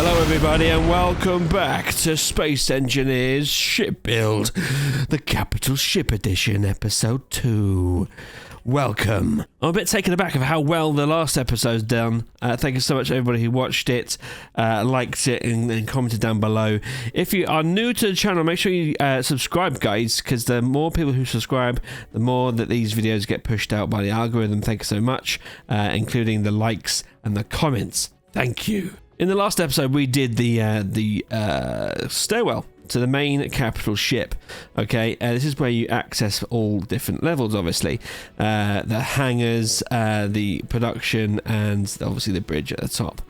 Hello everybody and welcome back to Space Engineers Ship Build, the Capital Ship Edition, Episode 2. Welcome. I'm a bit taken aback of how well the last episode's done. Thank you so much everybody who watched it, liked it and commented down below. If you are new to the channel, make sure you subscribe, guys, because the more people who subscribe, the more that these videos get pushed out by the algorithm. Thank you so much, including the likes and the comments. Thank you. In the last episode, we did the stairwell to the main capital ship. Okay, this is where you access all different levels, obviously. The hangars, the production, and obviously the bridge at the top,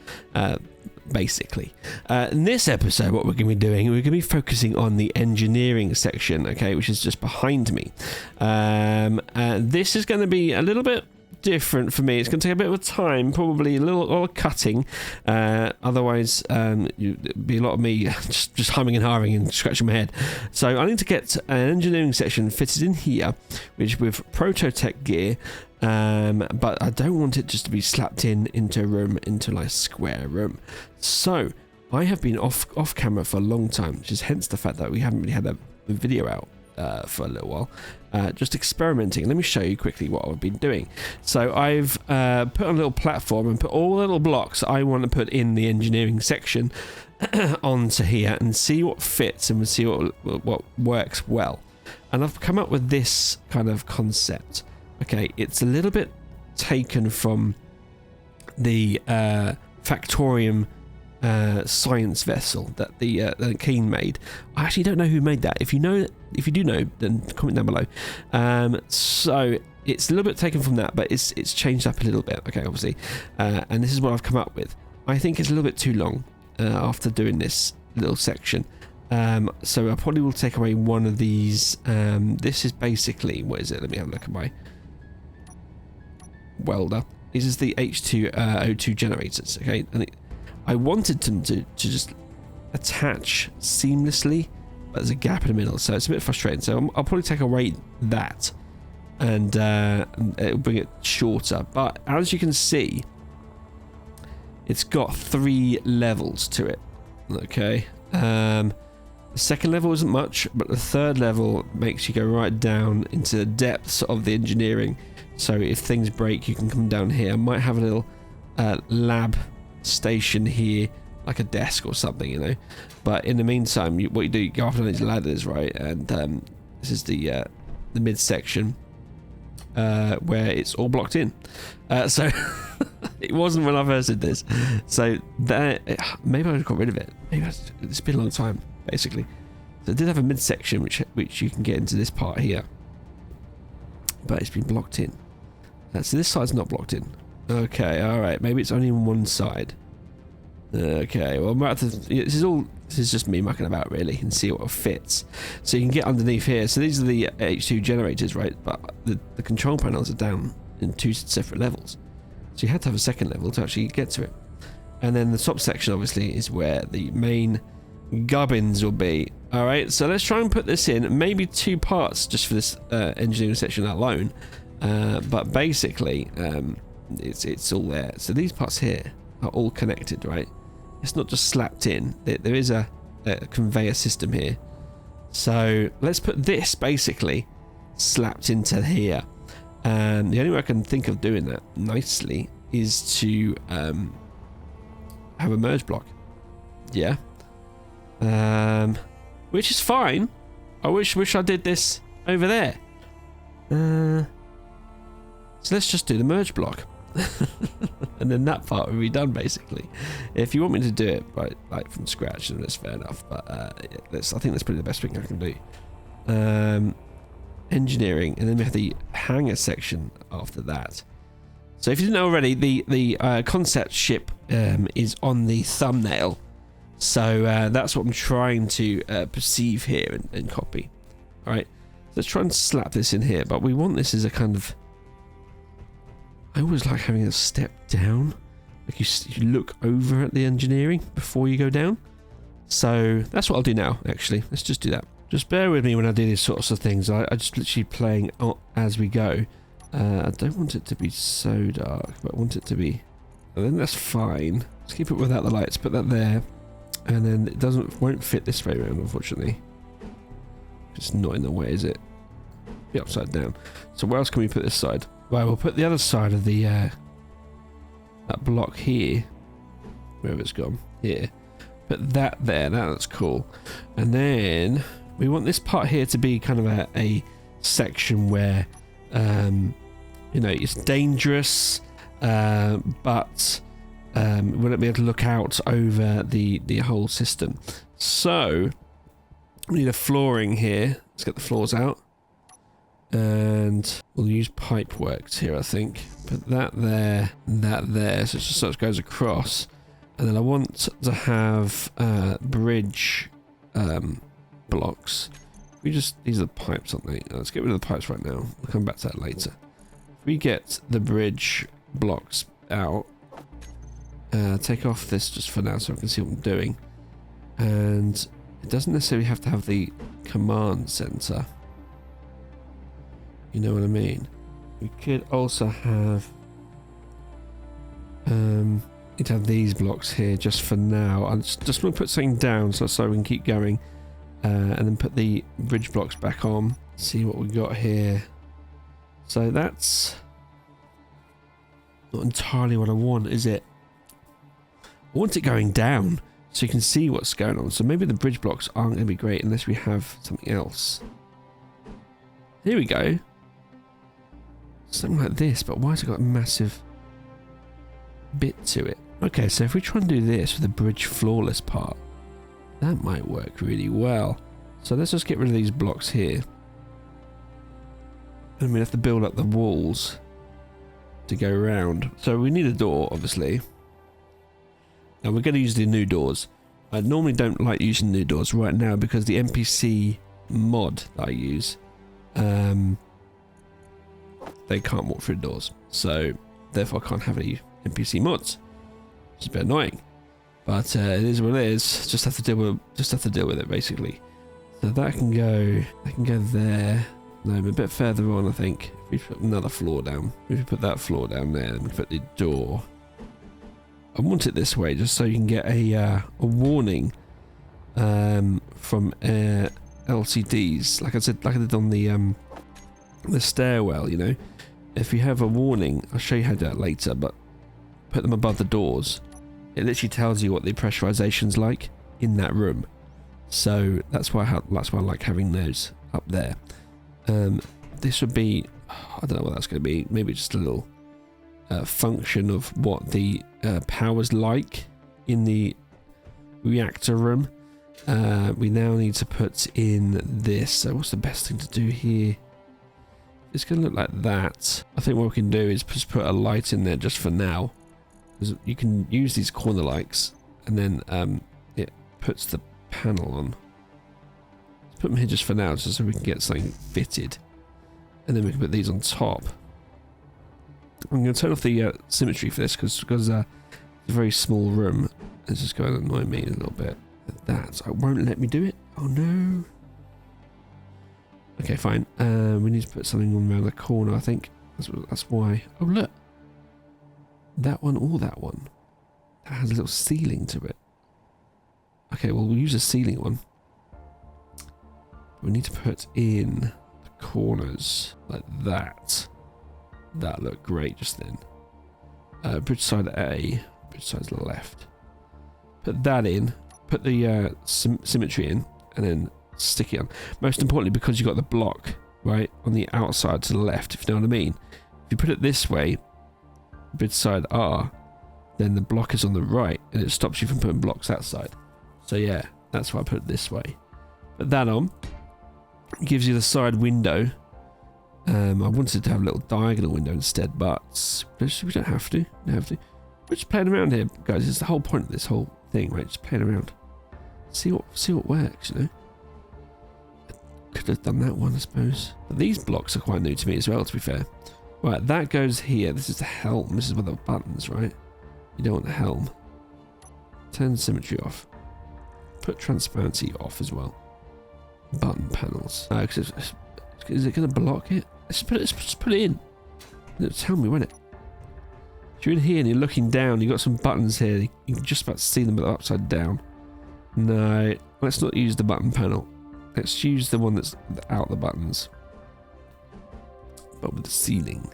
basically. In this episode, what we're going to be doing, we're going to be focusing on the engineering section, okay, which is just behind me. This is going to be a little bit different for me. It's going to take a bit of time, probably a lot of cutting. Otherwise, it'd be a lot of me just humming and hawing and scratching my head. So I need to get an engineering section fitted in here, which with Prototech gear. But I don't want it just to be slapped into a room, into like a square room. So I have been off camera for a long time, which is hence the fact that we haven't really had a video out for a little while, just experimenting. Let me show you quickly what I've been doing. So I've put on a little platform and put all the little blocks I want to put in the engineering section onto here and see what fits and see what works well. And I've come up with this kind of concept. Okay, it's a little bit taken from the Factorium science vessel that the Keen made. I actually don't know who made that. If you do know, then comment down below. So it's a little bit taken from that, but it's changed up a little bit. Okay, obviously, and this is what I've come up with. I think it's a little bit too long after doing this little section. So I probably will take away one of these. This is basically, what is it? Let me have a look at my welder. This is the H2O2 generators. Okay, and I wanted them to just attach seamlessly, but there's a gap in the middle, so it's a bit frustrating. So I'll probably take away that, and it'll bring it shorter. But as you can see, it's got 3 levels to it. Okay, the second level isn't much, but the third level makes you go right down into the depths of the engineering. So if things break, you can come down here. I might have a little lab station here, like a desk or something, you know. But in the meantime, what you do, you go up on these ladders, right? And this is the midsection where it's all blocked in. So it wasn't when I first did this. So that maybe I got rid of it. Maybe it's been a long time, basically. So it did have a midsection which you can get into this part here, but it's been blocked in. So this side's not blocked in. Okay, all right. Maybe it's only on one side. Okay, well, I'm about to. This is just me mucking about really, and see what fits. So you can get underneath here. So these are the H2 generators, right? But the control panels are down in 2 separate levels. So you had to have a second level to actually get to it. And then the top section, obviously, is where the main gubbins will be. All right. So let's try and put this in. Maybe 2 parts just for this engineering section alone. But basically, it's all there. So these parts here are all connected, right? It's not just slapped in. There is a conveyor system here. So let's put this basically slapped into here. And the only way I can think of doing that nicely is to have a merge block. Yeah. Which is fine. I wish I did this over there. So let's just do the merge block. And then that part will be done, basically. If you want me to do it like from scratch, then that's fair enough. But I think that's probably the best thing I can do. Engineering, and then we have the hangar section after that. So if you didn't know already, the concept ship is on the thumbnail. So that's what I'm trying to perceive here and copy. All right, so let's try and slap this in here. But we want this as a kind of. I always like having a step down, like you look over at the engineering before you go down. So that's what I'll do now. Actually, let's just do that. Just bear with me when I do these sorts of things. I just literally playing as we go. I don't want it to be so dark, but I want it to be. I think that's fine. Let's keep it without the lights. Put that there. And then it won't fit this way around, unfortunately. It's not in the way, is it? Be upside down. So where else can we put this side? Right, we'll put the other side of the that block here, wherever it's gone, here. Put that there. That's cool. And then we want this part here to be kind of a section where, you know, it's dangerous, but we won't be able to look out over the whole system. So we need a flooring here. Let's get the floors out. And we'll use pipe works here, I think. Put that there, and that there, so it just sort of goes across. And then I want to have bridge blocks. These are the pipes, aren't they? Let's get rid of the pipes right now. We'll come back to that later. If we get the bridge blocks out, take off this just for now so I can see what I'm doing. And it doesn't necessarily have to have the command center. You know what I mean? We could also have need to have these blocks here just for now. I just want to put something down so we can keep going, and then put the bridge blocks back on. See what we got here. So that's not entirely what I want, is it? I want it going down so you can see what's going on. So maybe the bridge blocks aren't going to be great unless we have something else. Here we go. Something like this, but why has it got a massive bit to it? Okay, so if we try and do this with the bridge floorless part, that might work really well. So let's just get rid of these blocks here. And we have to build up the walls to go around. So we need a door, obviously. And we're going to use the new doors. I normally don't like using new doors right now because the NPC mod that I use, they can't walk through doors, so therefore I can't have any NPC mods, which is a bit annoying. But it is what it is. Just have to deal with it basically. So that can go there. No, a bit further on, I think. If we put another floor down, if we put that floor down there, and we put the door. I want it this way, just so you can get a warning from LCDs, like I said, like I did on the stairwell. You know, if you have a warning, I'll show you how to do that later, but put them above the doors. It literally tells you what the pressurization's like in that room. So that's why I like having those up there. This would be, I don't know what that's going to be. Maybe just a little function of what the power's like in the reactor room. We now need to put in this. So what's the best thing to do here? It's going to look like that. I think what we can do is just put a light in there just for now. Because you can use these corner lights and then it puts the panel on. Let's put them here just for now, just so we can get something fitted. And then we can put these on top. I'm going to turn off the symmetry for this because it's a very small room. It's just going to annoy me a little bit. That it won't let me do it. Oh no. Okay, fine. We need to put something on around the corner, I think. That's why. Oh look. That one or that one. That has a little ceiling to it. Okay, well we'll use a ceiling one. We need to put in the corners like that. That looked great just then. Bridge side A, bridge side left. Put that in. Put the symmetry in, and then stick it on. Most importantly, because you've got the block right on the outside to the left, if you know what I mean. If you put it this way, bridge side R, then the block is on the right, and it stops you from putting blocks that side. So yeah, that's why I put it this way. Put that on. It gives you the side window. I wanted to have a little diagonal window instead, but we don't have to. We're just playing around here, guys. It's the whole point of this whole thing, right? Just playing around. See what works, you know. I could have done that one, I suppose. But these blocks are quite new to me as well, to be fair. Right, that goes here. This is the helm. This is where the buttons, right? You don't want the helm. Turn symmetry off. Put transparency off as well. Button panels. Is it going to block it? Let's just put it in. It'll tell me, won't it? If you're in here and you're looking down, you've got some buttons here. You can just about see them, but they're upside down. No, let's not use the button panel. Let's use the one that's without the buttons. But with the ceiling.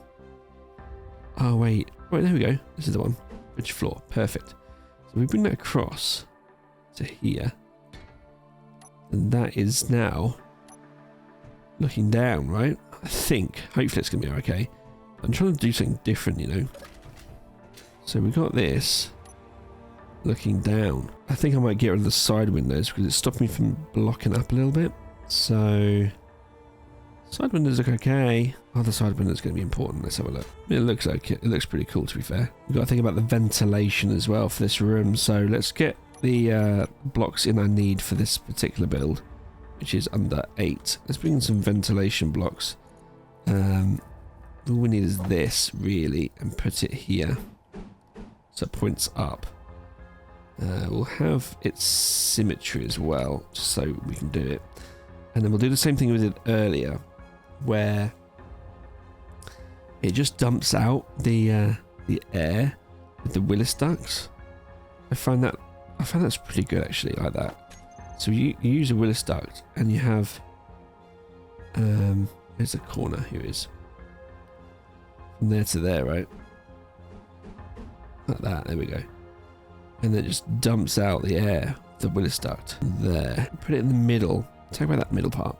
Oh, wait. Right, there we go. This is the one. Bridge floor. Perfect. So we bring that across to here. And that is now looking down, right? I think. Hopefully it's going to be okay. I'm trying to do something different, you know. So we got this looking down. I think I might get rid of the side windows because it's stopping me from blocking up a little bit. So side windows look okay. Other side windows going to be important. Let's have a look. It looks okay. It looks pretty cool, to be fair. We've got to think about the ventilation as well for this room. So let's get the blocks in I need for this particular build, which is under 8. Let's bring in some ventilation blocks. All we need is this, really, and put it here. So it points up. We'll have its symmetry as well, just so we can do it. And then we'll do the same thing we did earlier, where it just dumps out the air with the Willis ducts. I find that's pretty good, actually, like that. So you use a Willis duct, and you have there's a corner. Here it is. From there to there, right? Like that. There we go. And then it just dumps out the air, the Willis duct. There. Put it in the middle. Take away that middle part.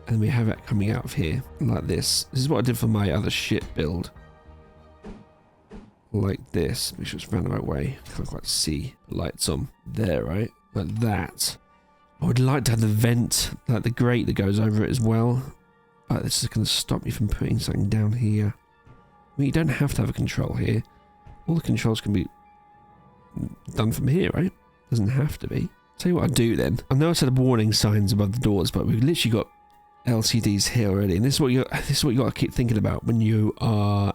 And we have it coming out of here like this. This is what I did for my other ship build. Like this. Make sure it's roundabout way. Can't quite see the lights on. There, right? Like that. I would like to have the vent, like the grate that goes over it as well. But this is going to stop me from putting something down here. I mean, you don't have to have a control here. All the controls can be done from here, right? Doesn't have to be. Tell you what I'll do then. I know I said warning signs above the doors, but we've literally got LCDs here already. And this is what you got to keep thinking about when you are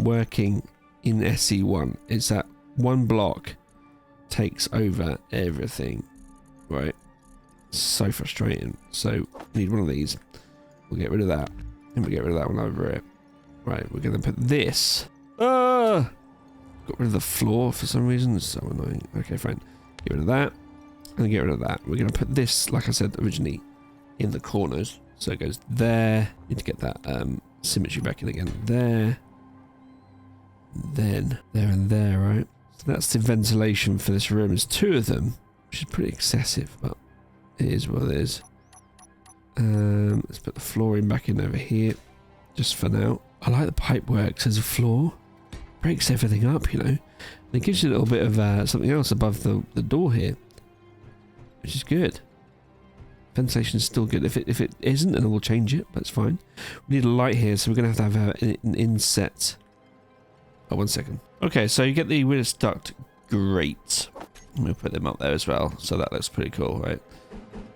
working in SE1. It's that one block takes over everything, right? So frustrating. So we need one of these. We'll get rid of that, and we'll get rid of that one over it. Right, we're going to put this. Got rid of the floor for some reason. It's so annoying. Okay, fine. Get rid of that, and get rid of that. We're going to put this, like I said originally, in the corners. So it goes there. Need to get that symmetry back in again. There. Then there and there, right? So that's the ventilation for this room. There's 2 of them, which is pretty excessive, but it is what it is. Let's put the flooring back in over here, just for now. I like the pipe works as a floor. Breaks everything up, you know. And it gives you a little bit of something else above the door here, which is good. Ventilation is still good. If it isn't, then we'll change it. That's fine. We need a light here, so we're going to have an inset. Oh, 1 second. Okay, so you get the Willis duct. Great. We'll put them up there as well, so that looks pretty cool, right?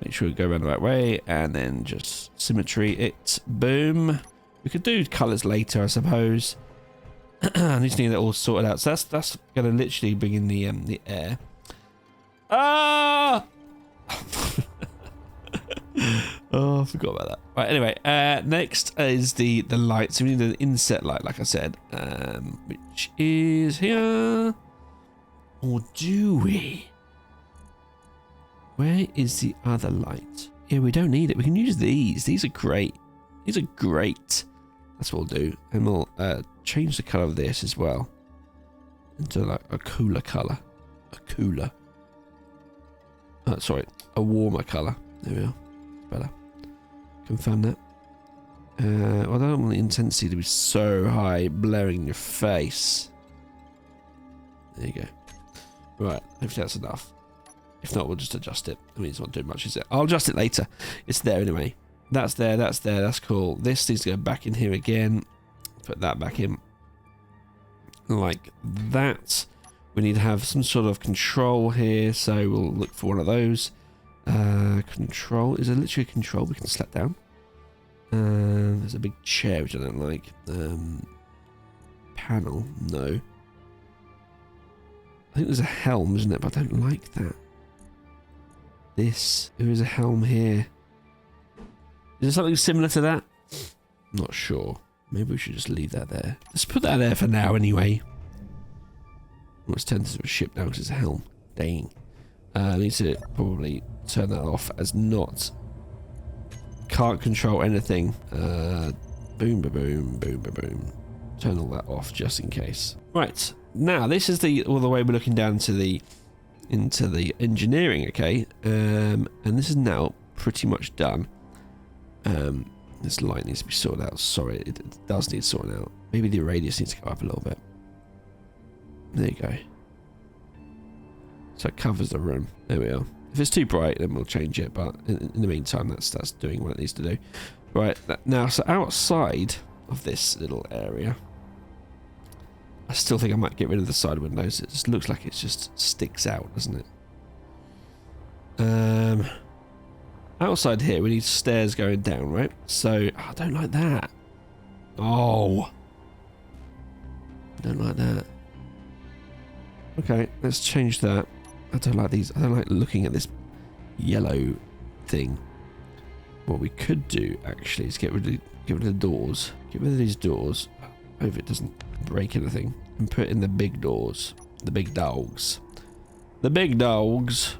Make sure we go around the right way, and then just symmetry it. Boom. We could do colours later, I suppose. I need to get it all sorted out. So that's going to literally bring in the air. Ah! Oh, I forgot about that. Right, anyway, next is the light. So we need an inset light, like I said, which is here. Or do we? Where is the other light? Yeah, we don't need it. We can use these. These are great. These are great. That's what we'll do. And we'll change the colour of this as well into like a cooler colour. A cooler. Oh, sorry. A warmer colour. There we are. Better. Confirm that. Well, I don't want the intensity to be so high, blaring in your face. There you go. Right. Hopefully that's enough. If not, we'll just adjust it. I mean, it's not doing much, is it? I'll adjust it later. It's there anyway. That's there, that's there, that's cool. This needs to go back in here again. Put that back in. Like that. We need to have some sort of control here, so we'll look for one of those. Control. Is there literally a control we can select down? There's a big chair, which I don't like. Panel. No. I think there's a helm, isn't it? But I don't like that. This. There is a helm here. Is there something similar to that? Not sure. Maybe we should just leave that there. Let's put that there for now anyway. Well, it's turned into a ship now because it's a helm. Dang. I need to probably turn that off as not. Can't control anything. Boom, ba boom, boom, ba boom. Turn all that off just in case. Right, now this is all the way we're looking down to into the engineering, okay? And this is now pretty much done. This light needs to be sorted out. Sorry, it does need sorting out. Maybe the radius needs to go up a little bit. There you go. So it covers the room. There we are. If it's too bright, then we'll change it. But in the meantime, that's doing what it needs to do. Right, now, so outside of this little area, I still think I might get rid of the side windows. It just looks like it just sticks out, doesn't it? Outside here, we need stairs going down, right? So, I don't like that. Oh. I don't like that. Okay, let's change that. I don't like these. I don't like looking at this yellow thing. What we could do, actually, is get rid of the doors. Get rid of these doors. Hope it doesn't break anything. And put in the big doors. The big dogs. The big dogs.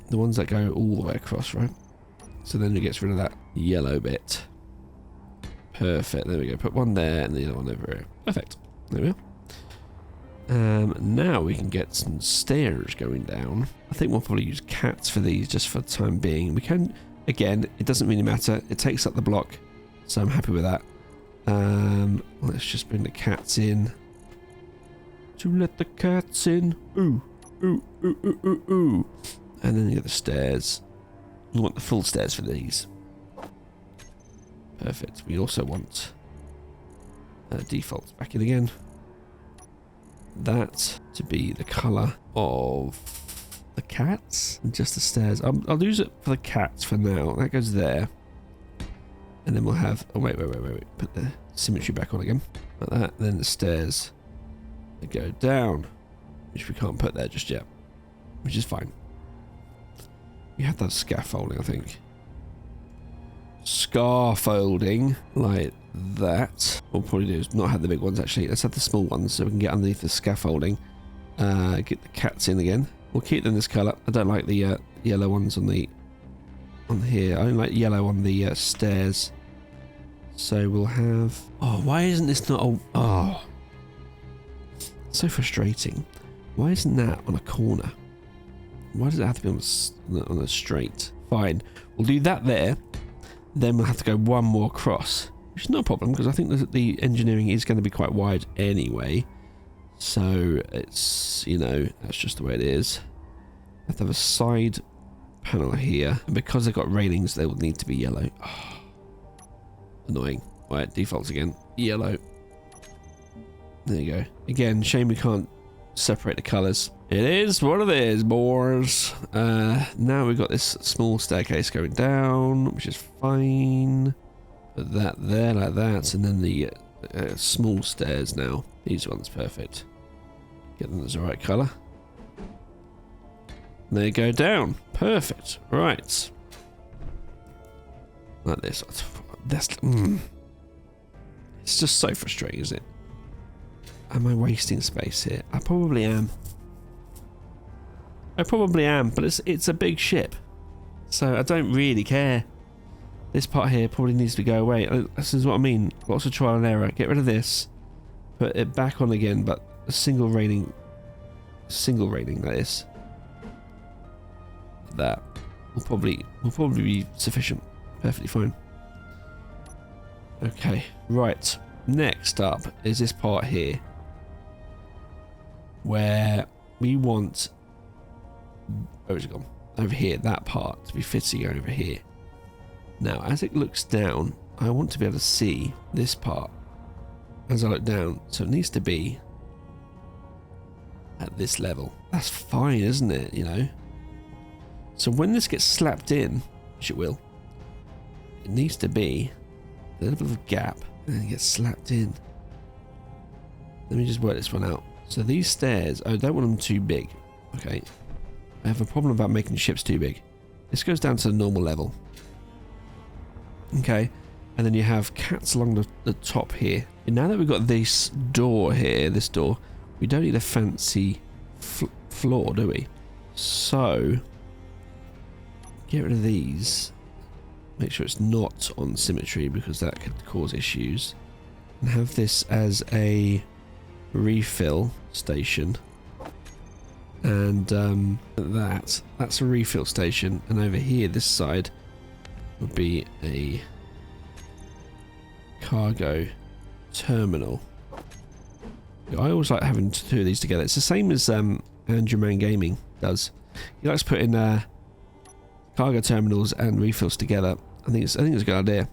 The ones that go all the way across, right? So then it gets rid of that yellow bit. Perfect. There we go. Put one there and the other one over here. Perfect. There we are. Now we can get some stairs going down. I think we'll probably use cats for these just for the time being. We can, again, it doesn't really matter. It takes up the block. So I'm happy with that. Let's just bring the cats in. To let the cats in. Ooh, ooh, ooh, ooh, ooh, ooh. And then you get the stairs. We want the full stairs for these. Perfect. We also want defaults back in again. That to be the colour of the cats and just the stairs. I'll use it for the cats for now. That goes there. And then we'll have... Oh, wait. Put the symmetry back on again. Like that. Then the stairs that go down. Which we can't put there just yet. Which is fine. We have that scaffolding, I think. Scaffolding like that. What we'll probably do is not have the big ones actually. Let's have the small ones so we can get underneath the scaffolding. Get the cats in again. We'll keep them this colour. I don't like the yellow ones on here. I only like yellow on the stairs. So we'll have... Oh, why isn't this not... Oh. So frustrating. Why isn't that on a corner? Why does it have to be on a straight? Fine. We'll do that there. Then we'll have to go one more across. Which is not a problem because I think that the engineering is going to be quite wide anyway. So it's, you know, that's just the way it is. I have to have a side panel here. And because they've got railings, they will need to be yellow. Oh, annoying. Right, defaults again. Yellow. There you go. Again, shame we can't separate the colours. It is what it is, boys. Now we've got this small staircase going down, which is fine. Put that there like that, and then the small stairs now. These ones, perfect. Get them as the right colour. They go down. Perfect. Right. Like this. It's just so frustrating, isn't it? Am I wasting space here? I probably am. But it's a big ship. So I don't really care. This part here probably needs to go away. This is what I mean. Lots of trial and error. Get rid of this. Put it back on again, but a single rating like this. That will probably be sufficient. Perfectly fine. Okay, right. Next up is this part here, where we want... Where's it gone? Over here, that part to be fitting over here. Now, as it looks down, I want to be able to see this part as I look down. So it needs to be at this level. That's fine, isn't it? You know. So when this gets slapped in, which it will, it needs to be a little bit of a gap and then it gets slapped in. Let me just work this one out. So these stairs, I don't want them too big. Okay. I have a problem about making ships too big. This goes down to the normal level. Okay. And then you have cats along the top here. And now that we've got this door here, we don't need a fancy floor, do we? So, get rid of these. Make sure it's not on symmetry because that could cause issues. And have this as a refill station. And that's a refill station. And over here, this side, would be a cargo terminal. I always like having two of these together. It's the same as Andrew Man Gaming does. He likes putting cargo terminals and refills together. I think it's a good idea.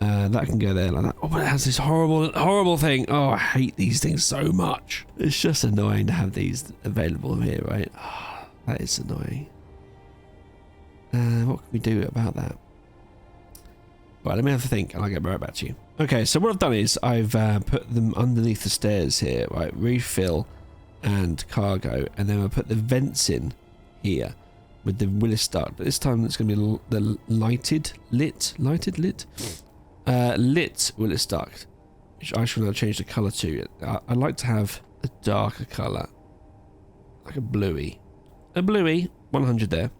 That can go there like that. Oh, but it has this horrible thing. Oh, I hate these things so much. It's just annoying to have these available here, right? Oh, that is annoying. What can we do about that? Right, let me have a think and I'll get right back to you. Okay, so what I've done is I've put them underneath the stairs here, right? Refill and cargo, and then I'll put the vents in here with the Willis duct. But this time it's going to be the lit Willis duct, which I shall now change the colour to. I'd like to have a darker colour, like a bluey 100 there.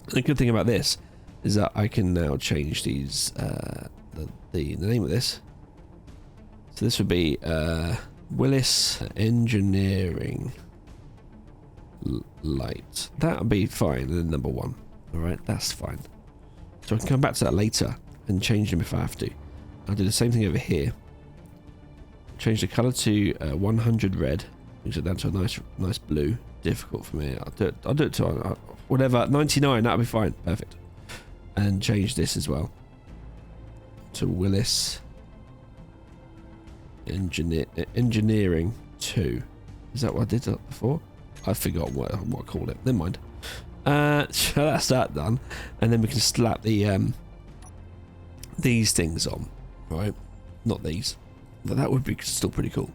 The good thing about this is that I can now change these the name of this. So this would be Willis Engineering Light. That would be fine. And then number 1. All right, that's fine. So I can come back to that later and change them if I have to. I'll do the same thing over here. Change the colour to 100 red. Brings it down to a nice blue. Difficult for me. I'll do it to whatever 99. That'll be fine. Perfect. And change this as well to Willis Engineering 2. Is that what I did before? I forgot what I called it. Never mind. So that's that done, and then we can slap the these things on, right? Not these, but that would be still pretty cool.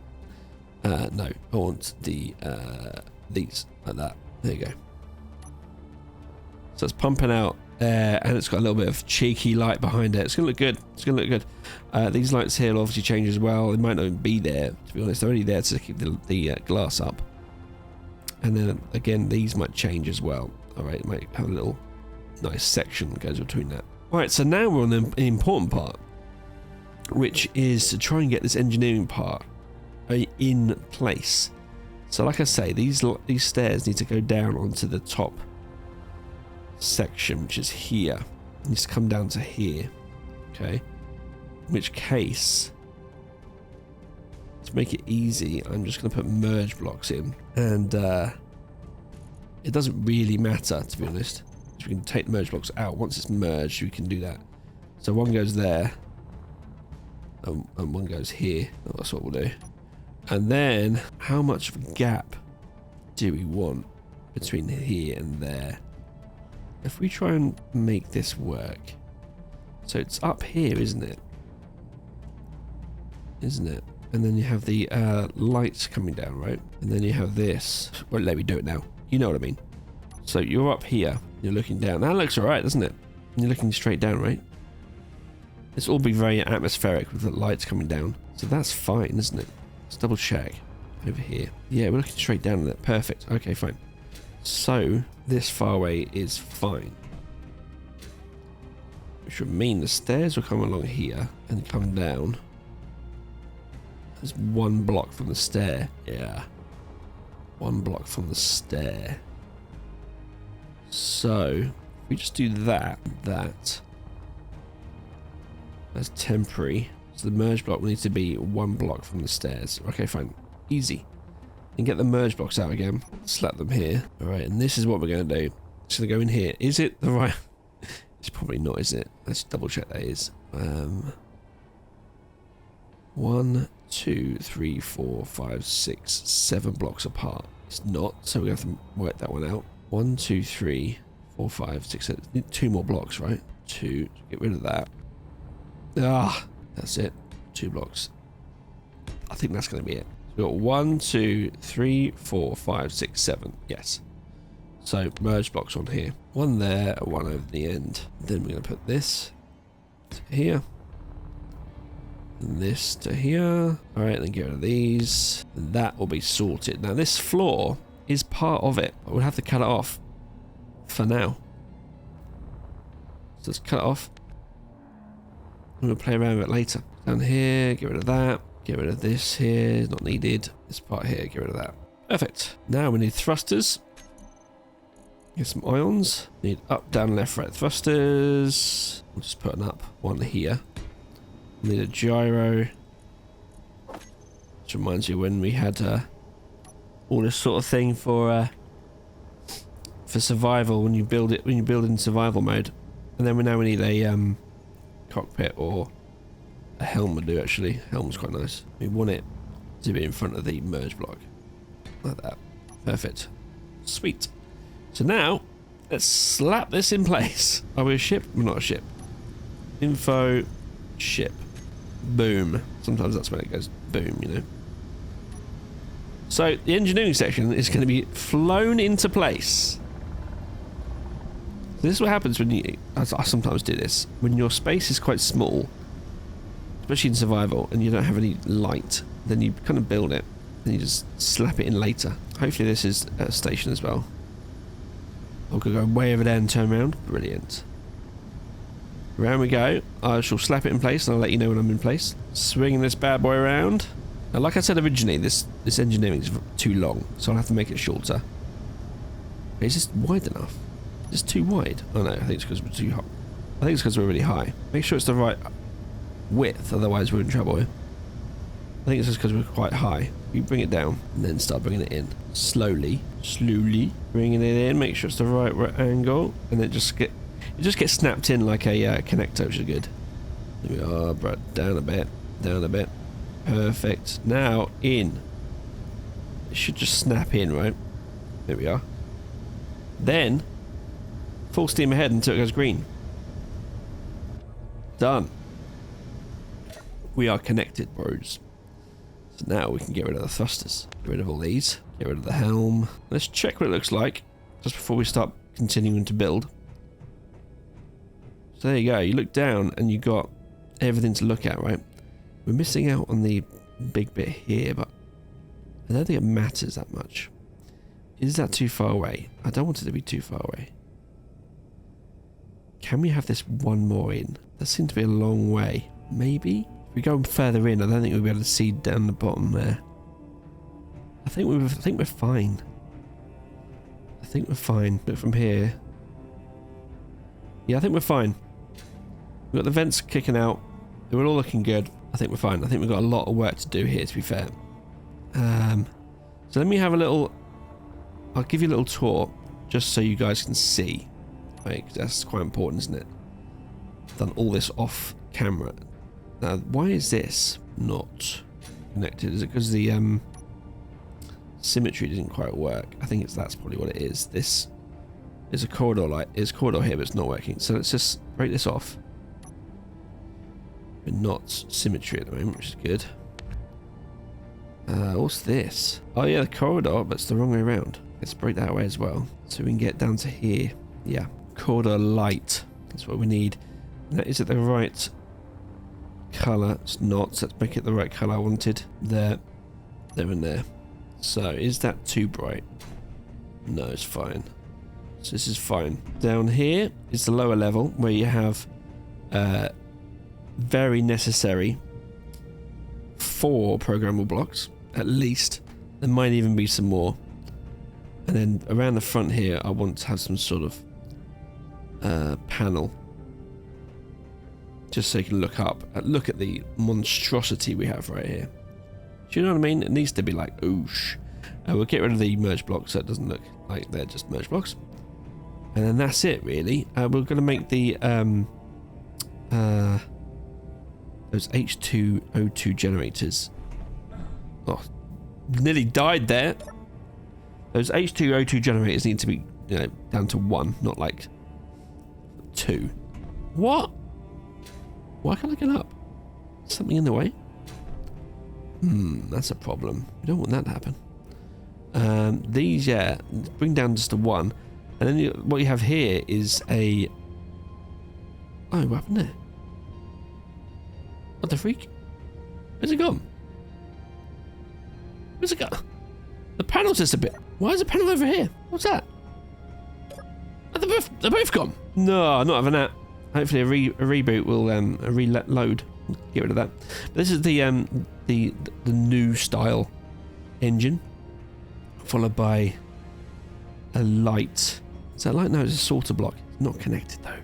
No, I want the these like that. There you go. So it's pumping out air, and it's got a little bit of cheeky light behind it. It's gonna look good. It's gonna look good. These lights here will obviously change as well. They might not even be there, to be honest. They're only there to keep the glass up. And then again, these might change as well. All right, it might have a little nice section that goes between that. All right, so now we're on the important part, which is to try and get this engineering part in place. So like I say, these stairs need to go down onto the top section, which is here. It needs to come down to here. Okay. In which case, to make it easy, I'm just going to put merge blocks in, and it doesn't really matter, to be honest. So we can take the merge blocks out. Once it's merged, we can do that. So one goes there, and one goes here. That's what we'll do. And then, how much of a gap do we want between here and there? If we try and make this work, so it's up here, isn't it? Isn't it? And then you have the lights coming down, right? And then you have this. Well, let me do it now. You know what I mean. So you're up here. You're looking down. That looks all right, doesn't it? You're looking straight down, right? This will be very atmospheric with the lights coming down. So that's fine, isn't it? Let's double check over here. Yeah, we're looking straight down at it. Perfect. Okay, fine. So this far away is fine. Which would mean the stairs will come along here and come down. There's one block from the stair. Yeah. One block from the stair. So if we just do that. That's temporary. So the merge block will need to be one block from the stairs. Okay, fine. Easy. And get the merge blocks out again. Slap them here. Alright, and this is what we're going to do. It's going to go in here. Is it the right... It's probably not, is it? Let's double check that is. 1, 2, 3, 4, 5, 6, 7 blocks apart. It's not, so we have to work that one out. 1, 2, 3, 4, 5, 6, 7. Need 2 more blocks, right? 2. Get rid of that. Ah, that's it. 2 blocks. I think that's going to be it. We've got 1, 2, 3, 4, 5, 6, 7. Yes. So merge blocks on here. One there, one over the end. Then we're going to put this to here. And this to here. Alright, then get rid of these. And that will be sorted. Now this floor is part of it. We'll have to cut it off for now. So let's cut it off. And we'll play around with it later. Down here, get rid of that. Get rid of this here, not needed. This part here, get rid of that. Perfect. Now we need thrusters. Get some ions. Need up, down, left, right thrusters. We'll just put an up one here. Need a gyro. Which reminds you when we had all this sort of thing for survival when you build in survival mode. And then we need a cockpit or a helm would do actually. Helm's quite nice. We want it to be in front of the merge block. Like that. Perfect. Sweet. So now, let's slap this in place. Are we a ship? We're not a ship. Info, ship. Boom. Sometimes that's when it goes boom, you know. So, the engineering section is going to be flown into place. This is what happens when you... I sometimes do this. When your space is quite small, especially in survival, and you don't have any light, then you kind of build it, and you just slap it in later. Hopefully this is at a station as well. I'm going to go way over there and turn around. Brilliant. Around we go. I shall slap it in place and I'll let you know when I'm in place. Swinging this bad boy around. Now, like I said originally, this engineering is too long, so I'll have to make it shorter. Is this wide enough? Is this too wide? Oh no, I think it's because we're too high. I think it's because we're really high. Make sure it's the right width, otherwise we're in trouble here. I think it's just because we're quite high. We bring it down and then start bringing it in. Slowly, bringing it in, make sure it's the right angle, and then it just gets snapped in like a connector, which is good. There we are, brought down a bit, Perfect. Now in. It should just snap in, right? There we are. Then full steam ahead until it goes green. Done. We are connected, bros. So now we can get rid of the thrusters. Get rid of all these. Get rid of the helm. Let's check what it looks like just before we start continuing to build. So there you go. You look down and you got everything to look at, right? We're missing out on the big bit here, but I don't think it matters that much. Is that too far away? I don't want it to be too far away. Can we have this one more in? That seems to be a long way. Maybe? If we go further in, I don't think we'll be able to see down the bottom there. I think we're fine. I think we're fine. But from here... Yeah, I think we're fine. We've got the vents kicking out. They were all looking good. I think we're fine. I think we've got a lot of work to do here, to be fair. So let me have a little... I'll give you a little tour, just so you guys can see. Right, 'cause that's quite important, isn't it? I've done all this off camera. Now, why is this not connected? Is it because the symmetry didn't quite work? I think that's probably what it is. This is a corridor light. There's a corridor here, but it's not working. So let's just break this off. We're not symmetry at the moment, which is good. What's this? Oh yeah, the corridor, but it's the wrong way around. Let's break that way as well, so we can get down to here. Yeah, corridor light. That's what we need. Now, is it the right colour? It's not. So let's make it the right colour I wanted. There and there. So is that too bright? No, it's fine. So this is fine. Down here is the lower level where you have very necessary 4 programmable blocks at least. There might even be some more. And then around the front here I want to have some sort of panel, just so you can look up and look at the monstrosity we have right here. Do you know what I mean? It needs to be like oosh. We'll get rid of the merge blocks so it doesn't look like they're just merge blocks. And then that's it really. We're going to make the those H2O2 generators. Oh, nearly died there. Those H2O2 generators need to be, you know, down to 1, not like 2. What? Why can't I get up? Something in the way? That's a problem. We don't want that to happen. These, yeah, bring down just to 1. And then what you have here is a... Oh, what happened there? What the freak? Where's it gone? Where's it gone? The panel's just a bit... Why is a panel over here? What's that? Oh, they're both gone. No, not having that. Hopefully a reboot will a reload. Get rid of that. But this is the new style engine, followed by a light. Is that light? No, it's a sorter block. It's not connected though.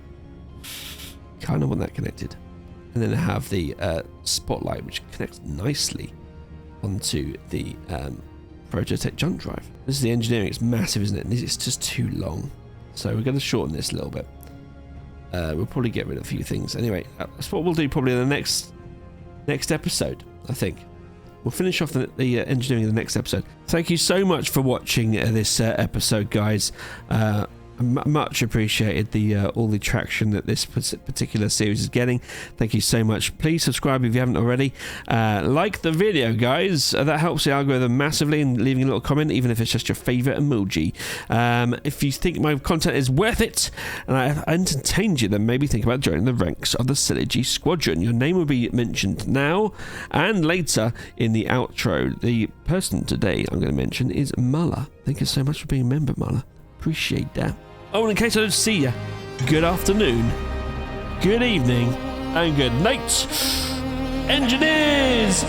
Kind of want that connected. And then I have the spotlight, which connects nicely onto the Prototech jump drive. This is the engineering. It's massive, isn't it? And it's just too long. So we're going to shorten this a little bit. We'll probably get rid of a few things. Anyway, that's what we'll do probably in the next episode, I think. We'll finish off the engineering in the next episode. Thank you so much for watching this episode, guys. Much appreciated all the traction that this particular series is getting. Thank you so much. Please subscribe if you haven't already. Like the video, guys. That helps the algorithm massively, and leaving a little comment, even if it's just your favorite emoji. If you think my content is worth it and I entertained you, then maybe think about joining the ranks of the Synergy Squadron. Your name will be mentioned now and later in the outro. The person today I'm going to mention is Muller. Thank you so much for being a member, Muller. Appreciate that. Oh, and in case I don't see you, good afternoon, good evening, and good night, engineers!